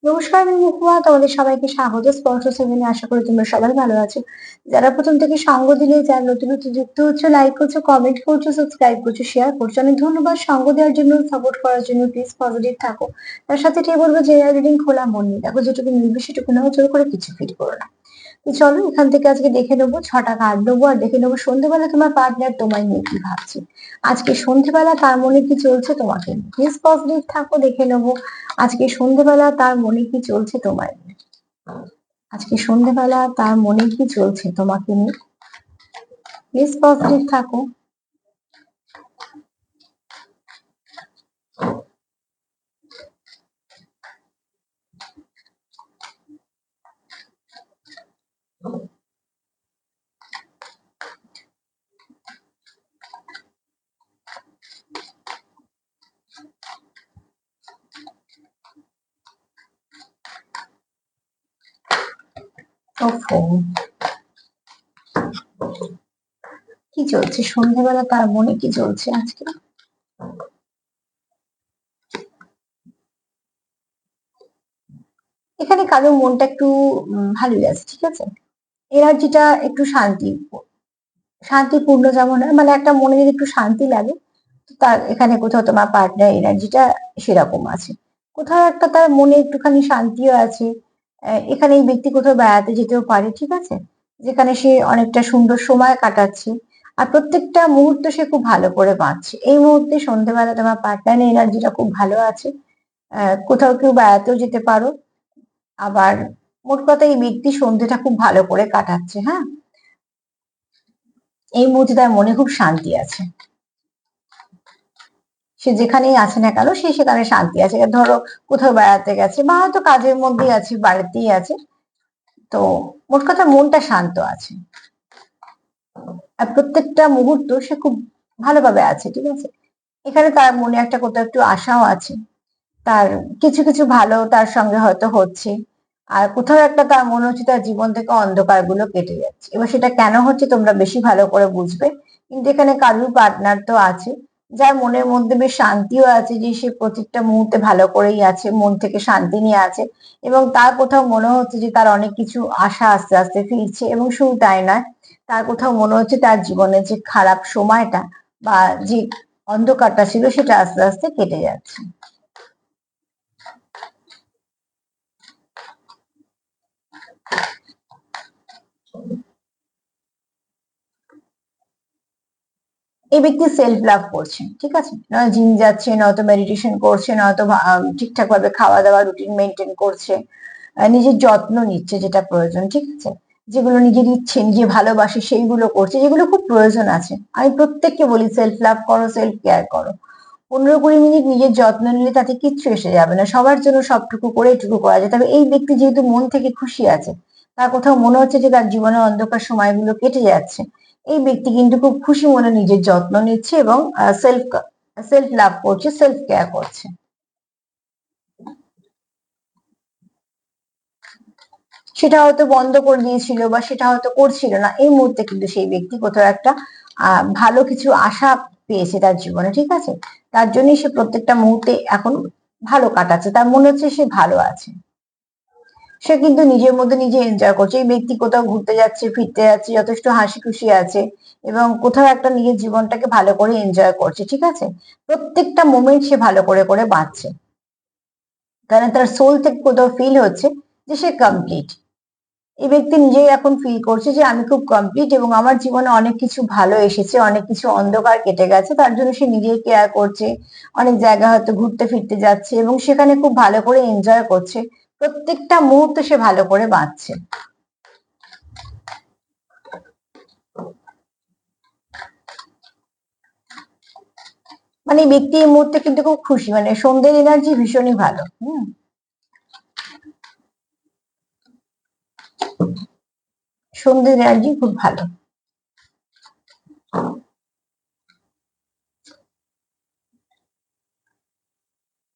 নমস্কার, আমি মহুয়া। তোমাদের সবাইকে স্বাগত স্পর্শ সেভেনে। আশা করি তোমরা সবাই ভালো আছো। যারা প্রথম থেকে সঙ্গ দিলে, যারা নতুন নতুন যুক্ত হচ্ছে, লাইক করছো, কমেন্ট করছো, সাবস্ক্রাইব করছো, শেয়ার করছো, অনেক ধন্যবাদ। সঙ্গ দেওয়ার জন্য, সাপোর্ট করার জন্য। প্লিজ পজিটিভ থাকো। তার সাথে এটাই বলবো যে রিডিং খোলা মন নিয়ে দেখো, যেটুকু মিলবে সেটুকু নাও, জোর করে কিছু ফিল করো না। তো চলো এখান থেকে আজকে দেখে নেবো, 6টা কার্ড নেবো আর দেখে নেবো সন্ধ্যেবেলা তোমার পার্টনার তোমায় নিয়ে কি ভাবছে। আজকে সন্ধ্যেবেলা তার মনে কি চলছে তোমাকে নিয়ে। প্লিজ পজিটিভ থাকো, দেখে নেবো আজকে সন্ধ্যেবেলা তার মনে কি চলছে তোমায় নিয়ে। আজকে সন্ধ্যেবেলা তার মনে কি চলছে তোমাকে নিয়ে। প্লিজ পজিটিভ থাকো। ওফো, কি চলছে সন্ধ্যেবেলা তার মনে কি চলছে আজকে। এখানে কারো মনটা একটু ভালোই আছে, ঠিক আছে। এনার্জিটা একটু শান্তিপূর্ণ, যেমন হয়, মানে একটা মনে যদি একটু শান্তি লাগে, তো তার এখানে কোথাও তোমার পার্টনার এনার্জিটা সেরকম আছে। কোথাও একটা তার মনে একটুখানি শান্তিও আছে। এখানে এই ব্যক্তি কোথাও বেড়াতে যেতেও পারে, ঠিক আছে, যেখানে সে অনেকটা সুন্দর সময় কাটাচ্ছে। আর প্রত্যেকটা মুহূর্ত সে খুব ভালো করে বাঁচছে। এই মুহূর্তে সন্ধ্যেবেলা তোমার পার্টনারের এনার্জিটা খুব ভালো আছে। কোথাও কেউ বেড়াতেও যেতে পারো। আবার মোট কথা এই ব্যক্তি সন্ধ্যেটা খুব ভালো করে কাটাচ্ছে। হ্যাঁ, এই মুহূর্তে তার মনে খুব শান্তি আছে। সে যেখানেই আছে না কেন, সে সেখানে শান্তি আছে। ধরো কোথাও বেড়াতে গেছে বা হয়তো কাজের মধ্যেই আছে, বাড়িতেই আছে। তো মোট কথা মনটা শান্ত আছে। আর প্রত্যেকটা মুহূর্ত সে খুব ভালোভাবে আছে, ঠিক আছে। এখানে তার মনে একটা কোথাও একটু আশাও আছে। তার কিছু কিছু ভালো তার সঙ্গে হয়তো হচ্ছে। আর কোথাও একটা তার মনে হচ্ছে তার জীবন থেকে অন্ধকার গুলো কেটে যাচ্ছে। এবার সেটা কেন হচ্ছে তোমরা বেশি ভালো করে বুঝবে। কিন্তু এখানে কারুর পার্টনার তো আছে, যার মনের মধ্যে বেশ শান্তিও আছে, যে সে প্রত্যেকটা মুহূর্তে ভালো করেই আছে, মন থেকে শান্তি নিয়ে আছে। এবং তার কোথাও মনে হচ্ছে যে তার অনেক কিছু আশা আস্তে আস্তে ফিরছে। এবং শুধু তাই নয়, তার কোথাও মনে হচ্ছে তার জীবনের যে খারাপ সময়টা বা যে অন্ধকারটা ছিল, সেটা আস্তে আস্তে কেটে যাচ্ছে। এই ব্যক্তি সেলফ লাভ করছে, ঠিক আছে। নয় জিম যাচ্ছে, নয়তো মেডিটেশন করছে, নয়তো ঠিকঠাক ভাবে খাওয়া দাওয়া রুটিন মেনটেন করছে। নিজের যত্ন নিচ্ছে যেটা প্রয়োজন, ঠিক আছে। যেগুলো নিজের ইচ্ছে, নিজে ভালোবাসে, সেইগুলো করছে, যেগুলো খুব প্রয়োজন আছে। আমি প্রত্যেককে বলি সেলফ লাভ করো, সেলফ কেয়ার করো। 15-20 মিনিট নিজের যত্ন নিলে তাতে কিচ্ছু এসে যাবে না। সবার জন্য সবটুকু করে এটুকু করা যায়। তবে এই ব্যক্তি যেহেতু মন থেকে খুশি আছে, তার কোথাও মনে হচ্ছে যে তার জীবনের অন্ধকার সময়গুলো কেটে যাচ্ছে। এই ব্যক্তি কিন্তু খুব খুশি মনে নিজের যত্ন নিচ্ছে এবং সেলফ সেলফ লাভ করছে, সেলফ কেয়ার করছে। সেটা হয়তো বন্ধ করে দিয়েছিল বা সেটা হয়তো করছিল না। এই মুহূর্তে কিন্তু সেই ব্যক্তি কোথাও একটা ভালো কিছু আশা পেয়েছে তার জীবনে, ঠিক আছে। তার জন্যই সে প্রত্যেকটা মুহূর্তে এখন ভালো কাটাচ্ছে। তার মনে হচ্ছে সে ভালো আছে। সে কিন্তু নিজের মধ্যে নিজে এনজয় করছে। এই ব্যক্তি কোথাও ঘুরতে যাচ্ছে, ফিরতে যাচ্ছে, যথেষ্ট হাসি খুশি আছে। এবং কোথাও একটা নিজের জীবনটাকে ভালো করে এনজয় করছে, ঠিক আছে। প্রত্যেকটা মোমেন্ট সে ভালো করে করে বাঁচছে। কারণ তার সোল থেকে কোথাও ফিল হচ্ছে যে সে কমপ্লিট। এই ব্যক্তি নিজেই এখন ফিল করছে যে আমি খুব কমপ্লিট এবং আমার জীবনে অনেক কিছু ভালো এসেছে, অনেক কিছু অন্ধকার কেটে গেছে। তার জন্য সে নিজেই কেয়ার করছে। অনেক জায়গা হয়তো ঘুরতে ফিরতে যাচ্ছে এবং সেখানে খুব ভালো করে এনজয় করছে। প্রত্যেকটা মুহূর্ত সে ভালো করে বাঁচছে। মানে এই ব্যক্তি এই মুহূর্তে কিন্তু খুব খুশি, মানে সন্ধ্যের এনার্জি ভীষণই ভালো। সন্ধ্যের এনার্জি খুব ভালো।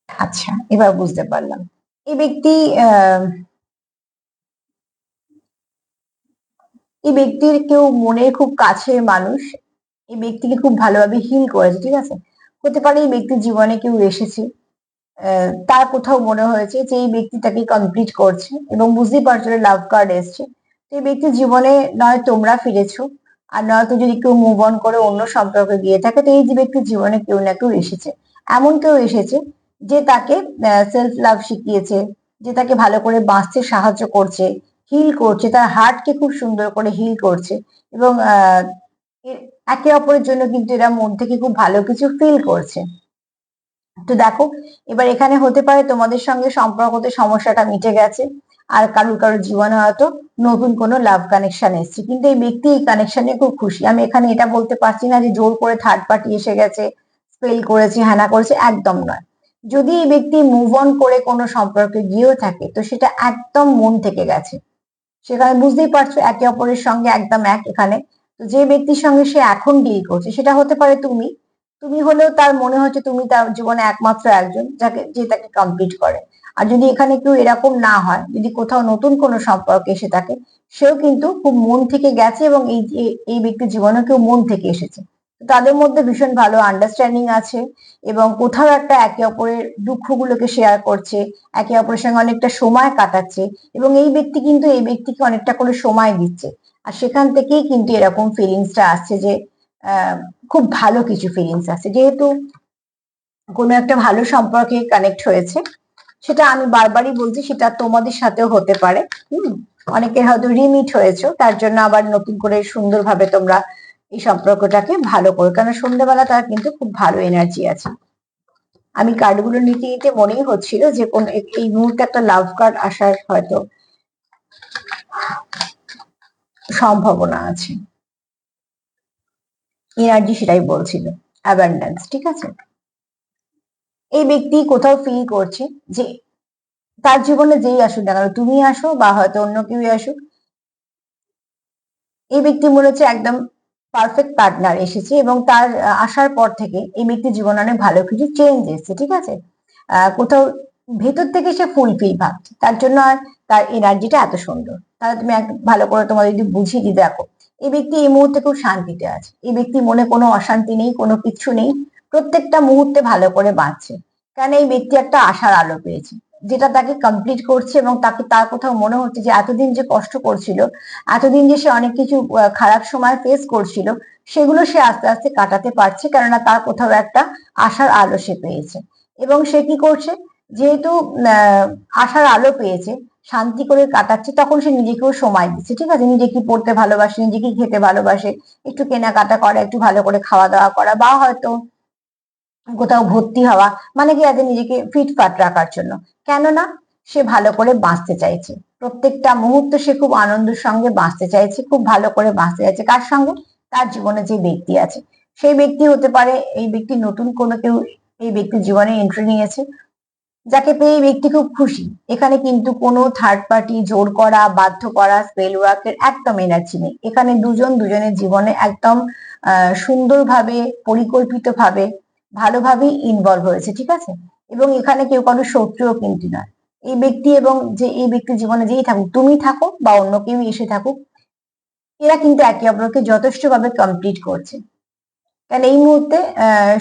আচ্ছা, এবার বুঝতে পারলাম। এই ব্যক্তি আহ এই ব্যক্তির কেউ মনের খুব কাছের মানুষ এই ব্যক্তিকে খুব ভালোভাবে হিল করেছে, ঠিক আছে। হতে পারে এই ব্যক্তির জীবনে কেউ এসেছে, তার কোথাও মনে হয়েছে যে এই ব্যক্তিটাকে কমপ্লিট করছে এবং বুঝতেই পারছো লাভ কার্ড এসছে। তো এই ব্যক্তির জীবনে নয় তোমরা ফিরেছো, আর নয়তো যদি কেউ মুভ অন করে অন্য সম্পর্কে গিয়ে থাকে, তো এই যে ব্যক্তির জীবনে কেউ না কেউ এসেছে। এমন কেউ এসেছে যে তাকে সেলফ লাভ শিখিয়েছে, যে তাকে ভালো করে বাঁচতে সাহায্য করছে, হিল করছে, তার হার্টকে খুব সুন্দর করে হিল করছে। এবং একে অপরের জন্য কিন্তু এরা মন থেকে খুব ভালো কিছু ফিল করছে। তো দেখো, এবার এখানে হতে পারে তোমাদের সঙ্গে সম্পর্কতে সমস্যাটা মিটে গেছে, আর কারুর কারুর জীবনে হয়তো নতুন কোনো লাভ কানেকশন এসছে, কিন্তু এই ব্যক্তি এই কানেকশনে খুব খুশি। আমি এখানে এটা বলতে পারছি না যে জোর করে থার্ড পার্টি এসে গেছে, স্পেল করেছে, হ্যানা করেছে, একদম নয়। যদি এই ব্যক্তি মুভ অন করে কোনো সম্পর্কে গিয়েও থাকে, তো সেটা একদম মন থেকে গেছে। সেখানে বুঝতেই পারছো একে অপরের সঙ্গে একদম এক এখানে। তো যে ব্যক্তির সঙ্গে সে এখন ডিল করছে সেটা হতে পারে তুমি। তুমি হলেও তার মনে হচ্ছে তুমি তার জীবনে একমাত্র একজন যাকে যে তাকে কমপ্লিট করে। আর যদি এখানে কেউ এরকম না হয়, যদি কোথাও নতুন কোনো সম্পর্ক এসে থাকে, সেও কিন্তু খুব মন থেকে গেছে এবং এই ব্যক্তির জীবনে কেউ মন থেকে এসেছে। তো তাদের মধ্যে ভীষণ ভালো আন্ডারস্ট্যান্ডিং আছে এবং কোথাও একটা একে অপরের দুঃখগুলোকে শেয়ার করছে, একে অপরের সঙ্গে অনেকটা সময় কাটাচ্ছে, এবং এই ব্যক্তি কিন্তু এই ব্যক্তিকে অনেকটা করে সময় দিচ্ছে। আর সেখান থেকেই কিন্তু এরকম ফিলিংসটা আসছে যে আহ খুব ভালো কিছু ফিলিংস আসছে, যেহেতু কোনো একটা ভালো সম্পর্কে কানেক্ট হয়েছে। সেটা আমি বারবারই বলছি, সেটা তোমাদের সাথেও হতে পারে। অনেকের হয়তো রিমিট হয়েছে, তার জন্য আবার নতুন করে সুন্দরভাবে তোমরা এই সম্পর্কটাকে ভালো করো, কারণ সন্ধ্যেবেলা তার কিন্তু খুব ভালো এনার্জি আছে। আমি কার্ডগুলো নিতে নিতে মনেই হচ্ছিল যে কোন এই মুহূর্তে একটা লাভ কার্ড আসার হয়তো সম্ভাবনা আছে। এনার্জি সেটাই বলছিল, অ্যাবান্ডেন্স। ঠিক আছে, এই ব্যক্তি কোথাও ফিল করছে যে তার জীবনে যেই আসুক না কেন, তুমি আসো বা হয়তো অন্য কেউ আসুক, এই ব্যক্তি মনে হচ্ছে একদম পারফেক্ট পার্টনার এসেছে, এবং তার আসার পর থেকে এই ব্যক্তির জীবনে অনেক ভালো কিছু চেঞ্জ এসেছে। ঠিক আছে, কোথাও ভেতর থেকে সে ফুলফিল ভাবছে, তার জন্য আর তার এনার্জিটা এত সুন্দর। তাহলে তুমি ভালো করে তোমার যদি বুঝিয়ে দিই, দেখো এই ব্যক্তি এই মুহূর্তে খুব শান্তিতে আছে, এই ব্যক্তি মনে কোনো অশান্তি নেই, কোনো কিছু নেই, প্রত্যেকটা মুহূর্তে ভালো করে বাঁচছে। কারণ এই ব্যক্তি একটা আশার আলো পেয়েছে, যেটা তাকে কমপ্লিট করছে, এবং তাকে তার কোথাও মনে হচ্ছে যে এতদিন যে কষ্ট করছিল, এতদিন যে সে অনেক কিছু খারাপ সময় ফেস করছিল, সেগুলো সে আস্তে আস্তে কাটাতে পারছে, কেননা তার কোথাও একটা আশার আলো সে পেয়েছে। এবং সে কি করছে, যেহেতু আশার আলো পেয়েছে, শান্তি করে কাটাচ্ছে, তখন সে নিজেকেও সময় দিচ্ছে। ঠিক আছে, নিজে কি পড়তে ভালোবাসে, নিজে কি খেতে ভালোবাসে, একটু কেনাকাটা করা, একটু ভালো করে খাওয়া দাওয়া করা, বা হয়তো কোথাও ভর্তি হওয়া, মানে কি আছে নিজেকে ফিটফাট রাখার জন্য। কেননা সে ভালো করে বাঁচতে চাইছে, প্রত্যেকটা মুহূর্ত সে খুব আনন্দের সঙ্গে বাঁচতে চাইছে, খুব ভালো করে বাঁচতে চাইছে। কার সঙ্গে? তার জীবনে যে ব্যক্তি আছে, সেই ব্যক্তি হতে পারে এই ব্যক্তি নতুন কোনো কেউ এই ব্যক্তির জীবনে এন্ট্রি নিয়েছে, যাকে পেয়ে এই ব্যক্তি খুব খুশি। এখানে কিন্তু কোনো থার্ড পার্টি জোর করা, বাধ্য করা, স্পেল ওয়ার্কের একদম এনার্জি নেই। এখানে দুজন দুজনের জীবনে একদম সুন্দরভাবে, পরিকল্পিতভাবে, ভালোভাবেই ইনভলভ হয়েছে। ঠিক আছে, এবং এখানে কেউ কারো শত্রুও কিন্তু নয়। এই ব্যক্তি এবং যে এই ব্যক্তির জীবনে যেই থাকুক, তুমি থাকো বা অন্য কেউ এসে থাকুক, এরা কিন্তু একে অপরকে যথেষ্ট ভাবে কমপ্লিট করছে। কারণ এই মুহূর্তে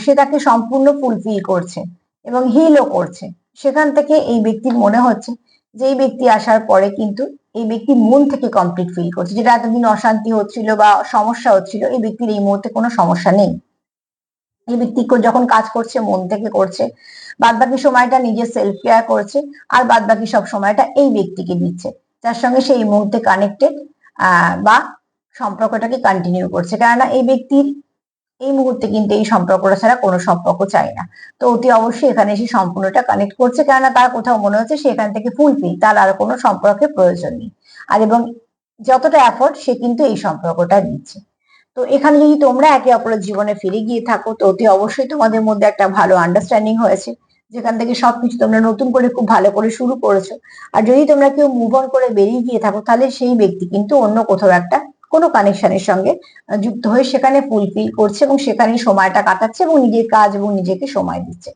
সে তাকে সম্পূর্ণ ফুলফিল করছে এবং হিলও করছে। সেখান থেকে এই ব্যক্তির মনে হচ্ছে যে এই ব্যক্তি আসার পরে কিন্তু এই ব্যক্তি মন থেকে কমপ্লিট ফিল করছে, যেটা এতদিন অশান্তি হচ্ছিল বা সমস্যা হচ্ছিল, এই ব্যক্তির এই মুহূর্তে কোনো সমস্যা নেই। এই ব্যক্তি যখন কাজ করছে মন থেকে করছে, বাদ বাকি সময়টা নিজের সেলফ কেয়ার করছে, আর বাদ বাকি সব সময়টা এই ব্যক্তিকে দিচ্ছে, যার সঙ্গে সে এই মুহূর্তে কানেক্টেড, বা সম্পর্কটাকে কন্টিনিউ করছে। কেননা এই ব্যক্তির এই মুহূর্তে কিন্তু এই সম্পর্কটা ছাড়া কোনো সম্পর্ক চাই না। তো অতি অবশ্যই এখানে এসে সম্পূর্ণটা কানেক্ট করছে, কেননা তার কোথাও মনে হচ্ছে সে এখান থেকে ফুলফিল, তার আর কোনো সম্পর্কের প্রয়োজন নেই। আর এবং যতটা এফোর্ট সে কিন্তু এই সম্পর্কটা দিচ্ছে। তো এখানে যদি তোমরা একে অপরের জীবনে ফিরে গিয়ে থাকো, তো অতি অবশ্যই তোমাদের মধ্যে একটা ভালো আন্ডারস্ট্যান্ডিং হয়েছে, যেখান থেকে সবকিছু তোমরা নতুন করে খুব ভালো করে শুরু করেছো। আর যদি তোমরা কেউ মুভ অন করে বেরিয়ে গিয়ে থাকো, তাহলে সেই ব্যক্তি কিন্তু অন্য কোথাও একটা কোনো কানেকশনের সঙ্গে যুক্ত হয়ে সেখানে ফুলফিল করছে এবং সেখানেই সময়টা কাটাচ্ছে এবং নিজের কাজ এবং নিজেকে সময় দিচ্ছে।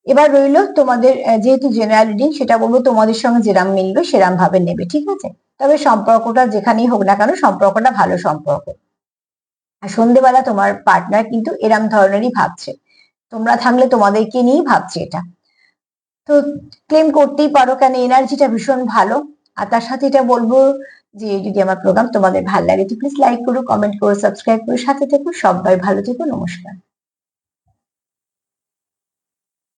এবার রইলো তোমাদের, যেহেতু জেনারেল রিডিং, সেটা বলবো তোমাদের সঙ্গে যেরাম মিলবে সেরাম ভাবে নেবে। ঠিক আছে, তবে সম্পর্কটা যেখানেই হোক না কেন, সম্পর্কটা ভালো সম্পর্ক। আর সন্ধেবেলা তোমার পার্টনার কিন্তু এরম ধরনেরই ভাবছে, তোমরা থাকলে তোমাদেরকে নিয়েই ভাবছে এটা। তো ক্লেম করতেই পারো, কেন এনার্জিটা ভীষণ ভালো। আর তার সাথে এটা বলবো যে যদি আমার প্রোগ্রাম তোমাদের ভালো লাগে তো প্লিজ লাইক করো, কমেন্ট করো, সাবস্ক্রাইব করো, সাথে থেকো। সবাই ভালো থেকো, নমস্কার।